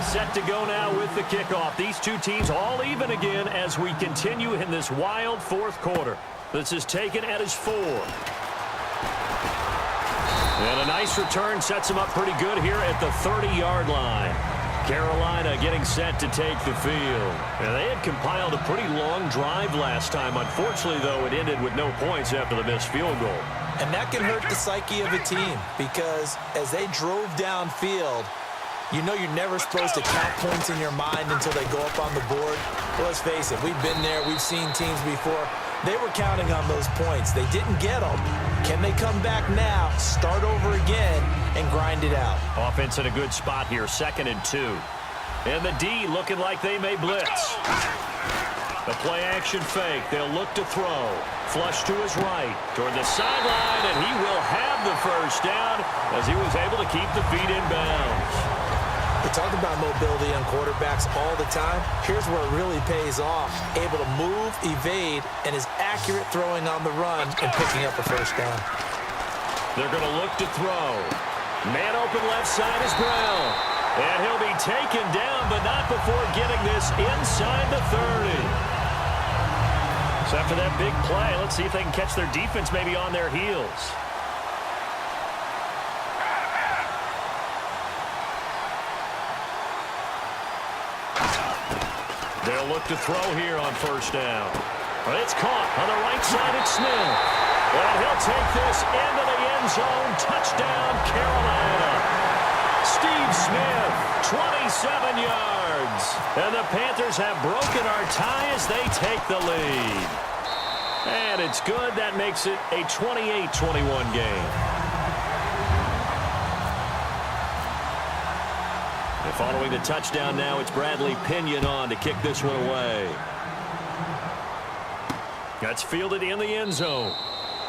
Set to go now with the kickoff. These two teams all even again as we continue in this wild fourth quarter. This is taken at his 4. And a nice return sets him up pretty good here at the 30-yard line. Carolina getting set to take the field. And they had compiled a pretty long drive last time. Unfortunately, though, it ended with no points after the missed field goal. And that can hurt the psyche of a team because as they drove downfield, you know you're never supposed to count points in your mind until they go up on the board. Well, let's face it, we've been there. We've seen teams before. They were counting on those points. They didn't get them. Can they come back now, start over again, and grind it out? Offense in a good spot here, 2nd and 2. And the D looking like they may blitz. The play-action fake. They'll look to throw. Flush to his right, toward the sideline, and he will have the first down as he was able to keep the feet in bounds. We talk about mobility on quarterbacks all the time. Here's where it really pays off. Able to move, evade, and is accurate throwing on the run and picking up a first down. They're going to look to throw. Man open left side is Brown. And he'll be taken down, but not before getting this inside the 30. So after that big play, let's see if they can catch their defense maybe on their heels. They'll look to throw here on first down. But it's caught on the right side. It's Smith. And he'll take this into the end zone. Touchdown, Carolina. Steve Smith, 27 yards. And the Panthers have broken our tie as they take the lead. And it's good. That makes it a 28-21 game. Following the touchdown now, it's Bradley Pinion on to kick this one away. That's fielded in the end zone.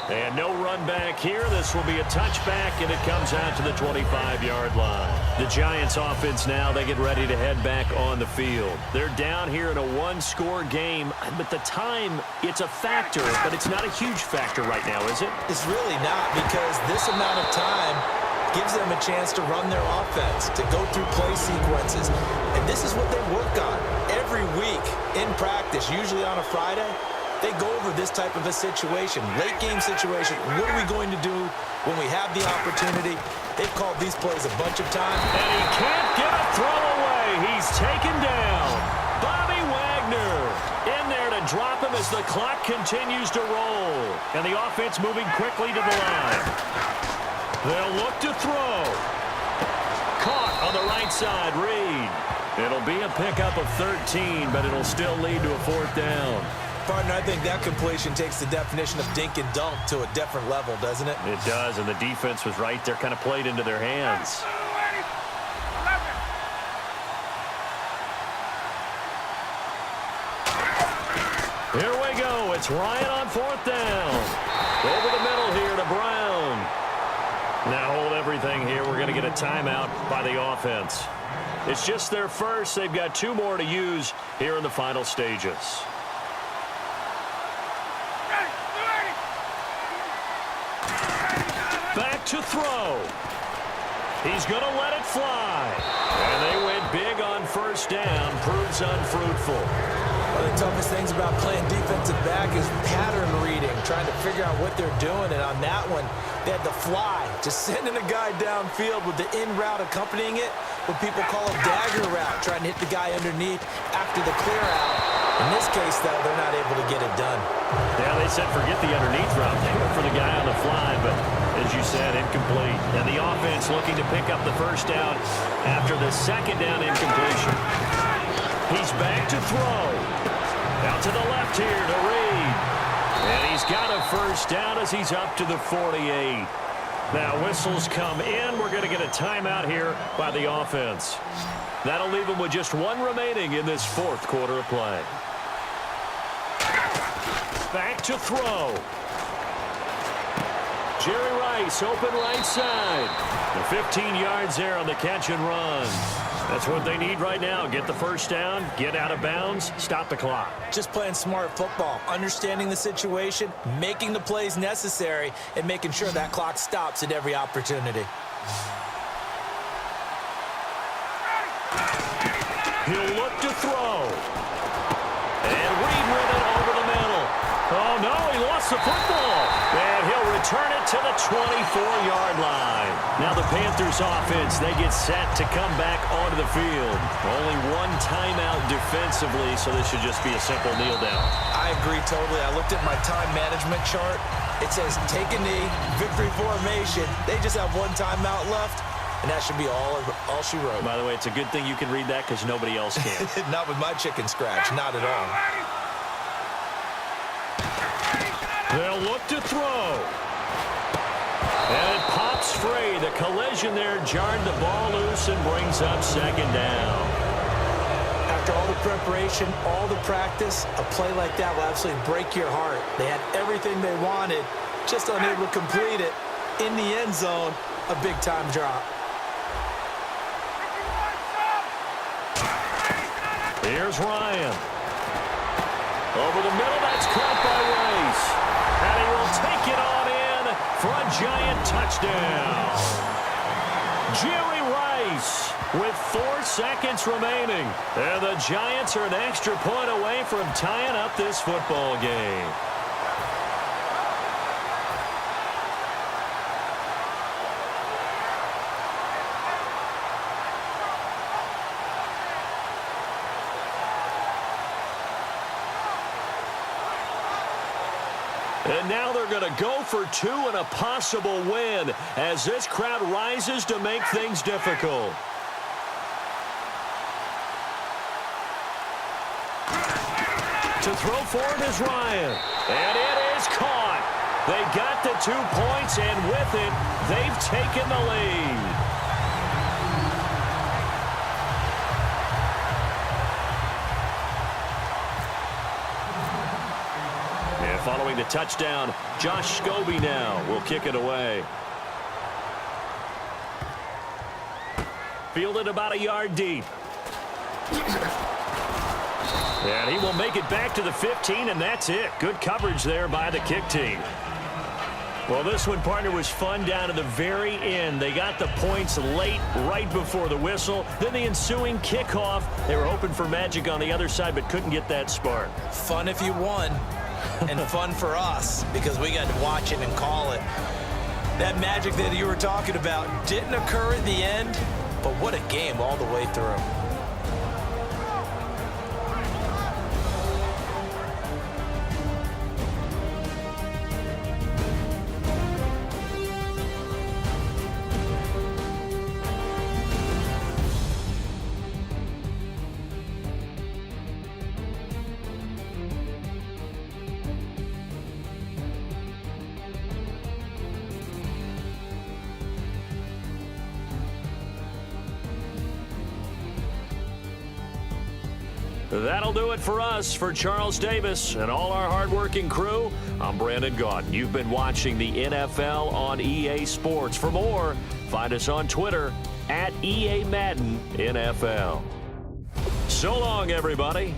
And no run back here. This will be a touchback, and it comes out to the 25-yard line. The Giants offense now, they get ready to head back on the field. They're down here in a one-score game, but the time, it's a factor, but it's not a huge factor right now, is it? It's really not, because this amount of time gives them a chance to run their offense, to go through play sequences. And this is what they work on every week in practice, usually on a Friday. They go over this type of a situation, late game situation. What are we going to do when we have the opportunity? They've called these plays a bunch of times. And he can't get a throw away. He's taken down. Bobby Wagner in there to drop him as the clock continues to roll. And the offense moving quickly to the line. They'll look to throw. Caught on the right side, Reed. It'll be a pickup of 13, but it'll still lead to a 4th down. Partner, I think that completion takes the definition of dink and dunk to a different level, doesn't it? It does, and the defense was right there, kind of played into their hands. Here we go. It's Ryan on 4th down. Over the middle here to Brown. Now hold everything here. We're going to get a timeout by the offense. It's just their first. They've got 2 more to use here in the final stages. Back to throw. He's going to let it fly. And they went big on first down. Proves unfruitful. One of the toughest things about playing defensive back is pattern reading, trying to figure out what they're doing. And on that one, they had the fly, just sending a guy downfield with the in route accompanying it, what people call a dagger route, trying to hit the guy underneath after the clear out. In this case, though, they're not able to get it done. Yeah, they said forget the underneath route. They went for the guy on the fly, but as you said, incomplete. And the offense looking to pick up the first down after the 2nd down incompletion. He's back to throw. Out to the left here to Reed. And he's got a first down as he's up to the 48. Now whistles come in. We're going to get a timeout here by the offense. That'll leave them with just 1 remaining in this 4th quarter of play. Back to throw. Jerry Rice, open right side. The 15 yards there on the catch and run. That's what they need right now. Get the first down, get out of bounds, stop the clock. Just playing smart football, understanding the situation, making the plays necessary, and making sure that clock stops at every opportunity. the football, and he'll return it to the 24-yard line. Now the Panthers offense, they get set to come back onto the field. Only one timeout defensively, so this should just be a simple kneel down. I agree totally. I looked at my time management chart. It says take a knee, victory formation. They just have one timeout left, and that should be all she wrote. By the way, it's a good thing you can read that because nobody else can. Not with my chicken scratch, not at all. They'll look to throw. And it pops free. The collision there jarred the ball loose and brings up second down. After all the preparation, all the practice, a play like that will absolutely break your heart. They had everything they wanted, just unable to complete it. In the end zone, a big-time drop. Here's Ryan. Over the middle, that's caught by Rice. And he will take it on in for a giant touchdown. Jerry Rice with 4 seconds remaining. And the Giants are an extra point away from tying up this football game. And now they're going to go for 2 and a possible win as this crowd rises to make things difficult. To throw forward is Ryan. And it is caught. They got the 2 points, and with it, they've taken the lead. Following the touchdown, Josh Scobie now will kick it away. Fielded about a yard deep. And he will make it back to the 15, and that's it. Good coverage there by the kick team. Well, this one, partner, was fun down to the very end. They got the points late, right before the whistle. Then the ensuing kickoff. They were hoping for magic on the other side, but couldn't get that spark. Fun if you won. And fun for us because we got to watch it and call it. That magic that you were talking about didn't occur at the end, but what a game all the way through. That'll do it for us. For Charles Davis and all our hardworking crew, I'm Brandon Gaudin. You've been watching the NFL on EA Sports. For more, find us on Twitter @EA Madden NFL. So long, everybody.